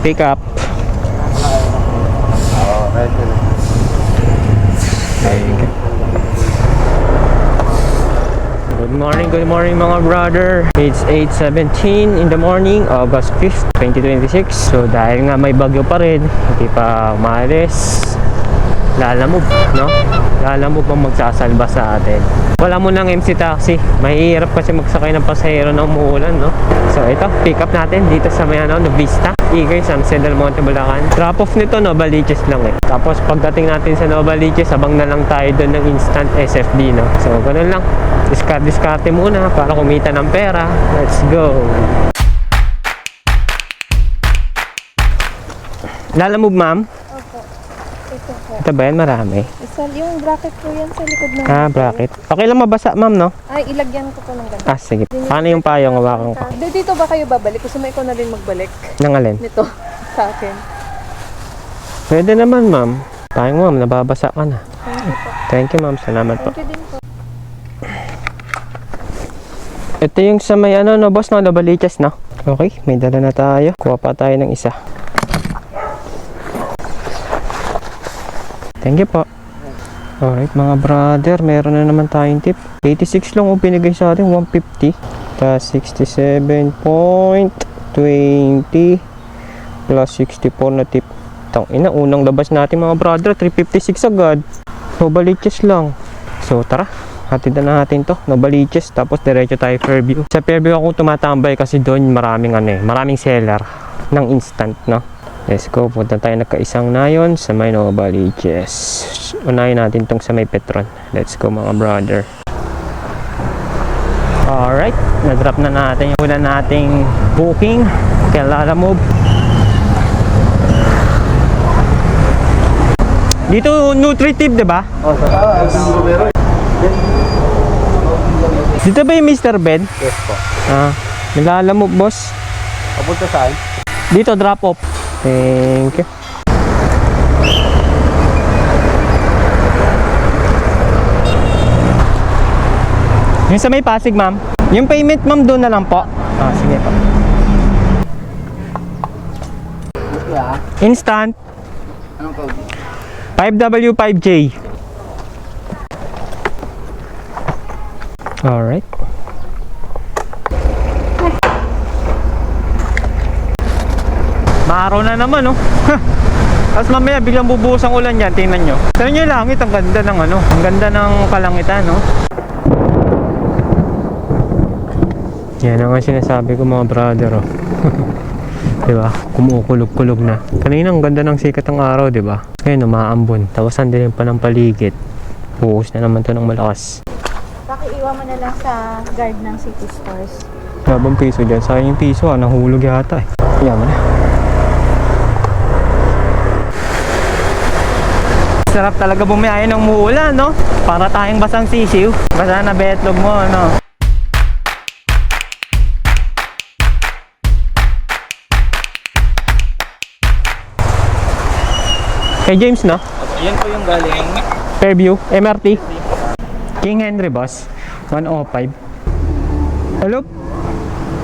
Pick up. Good morning mga brother. It's 8:17 in the morning, August 5th, 2026. So dahil nga may bagyo pa rin, hindi pa umalis, lalamove, no? Lalamove ang magsasalba sa atin. Wala mo ng MC taxi. Mahirap kasi magsakay ng pasahero na umuulan, no? So ito, pick up natin dito sa may Vista, Igay, San Jose del Monte, Bulacan. Drop off nito, Novaliches lang eh. Tapos pagdating natin sa Novaliches, abang na lang tayo doon ng instant SFB, no? So ganun lang. Diskarte muna para kumita ng pera. Let's go. Lalamove, ma'am? Opo. Ito po. Ito ba yan? Marami. Yung bracket po yan sa likod ng... Bracket. Okay lang mabasa, ma'am, no? Ay, ilagyan ko po ng ganito. Sige. Paano yung payong hawakan ko? Dito ba kayo babalik? Gusto mo ikaw na rin magbalik? Nang alin? Nito, sa akin. Pwede naman, ma'am. Payong, ma'am, nababasa ka na. Thank you po. Thank you, ma'am. Salamat po. Thank you din po. Ito yung sa may boss, no? Novaliches, no? Okay, may dala na tayo. Kuha pa tayo ng isa. Thank you po. Alright, mga brother, meron na naman tayong tip. 86 lang o binigay sa atin, 150. Plus 67.20 plus 64 na tip. Tangina, unang labas natin mga brother, 356 agad. Novaliches lang. So, tara. Hatid na natin to, Novaliches, tapos diretso tayo Fairview. Sa Fairview ako tumatambay kasi doon maraming maraming seller ng instant, no? Let's go, punta tayo nagkaisang nayon sa may Novaliches. Unahin natin tong sa may Petron. Let's go mga brother. Alright, na-drop na natin yung una nating booking kay Lalamove. Dito nutritive, diba? Dito ba yung Mr. Ben? Yes po. Lalamove, boss. Papunta saan? Dito, drop off. Thank you. Yung sa may Pasig, ma'am. Yung payment, ma'am, doon na lang po. Sige po. Instant. Anong code? 5W5J. Alright. Maaraw na naman, oh. Tapos mamaya biglang bubuhos ang ulan yan. Tingnan nyo. Tingnan nyo yung langit. Ang ganda ng ang ganda ng kalangitan, no? Yan ang sinasabi ko mga brother, oh. Diba? Kumukulog-kulog na. Kanina ang ganda ng sikat ng araw, diba? Ngayon umaambon. Tapos andiyan pa ng paligid. Buhos na naman to ng malakas. Pakiiwan mo na lang sa guard ng City Stores. Labang piso dyan. Sayang yung piso, nahulog yata eh. Yaman na. Sarap talaga bumiyahe ng muulan, no? Para tayong basang sisiw. Basta na betlog mo, no? Kay James, no? Ayan po yung galing. Fairview, MRT. King Henry, boss. 105. Hello?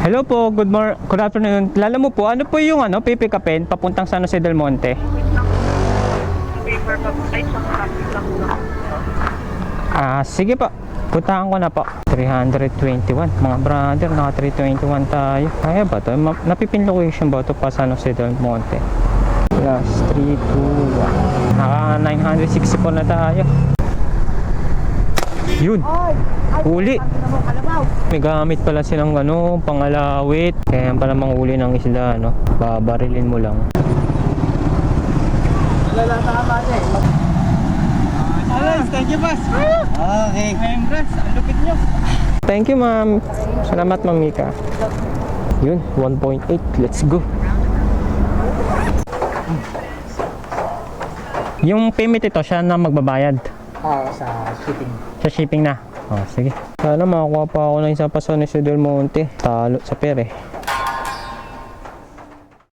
Hello po, good afternoon. Lala mo po, ano po yung pipick upin papuntang San Jose del Monte? Sige po. Puntahan ko na po. 321. Mga brother, naka 321 tayo. Kaya ba to? Napipin location ba to pa San Jose del Monte? Plus 321. Naka 964 na tayo. Yun. Huli. May gamit pala silang pangalawit. Kaya pala manghuli ng isda, babarilin mo lang. Thank you, boss. Okay. Congrats, ang lupit nyo. Thank you, ma'am. Salamat, ma'am Mika. Yun, 1.8. Let's go. Yung payment ito, siya na magbabayad. Sa shipping. Sa shipping na. Sige. Sana makakuha pa ako ng isa pa sa San Jose del Monte. Talo sa pere.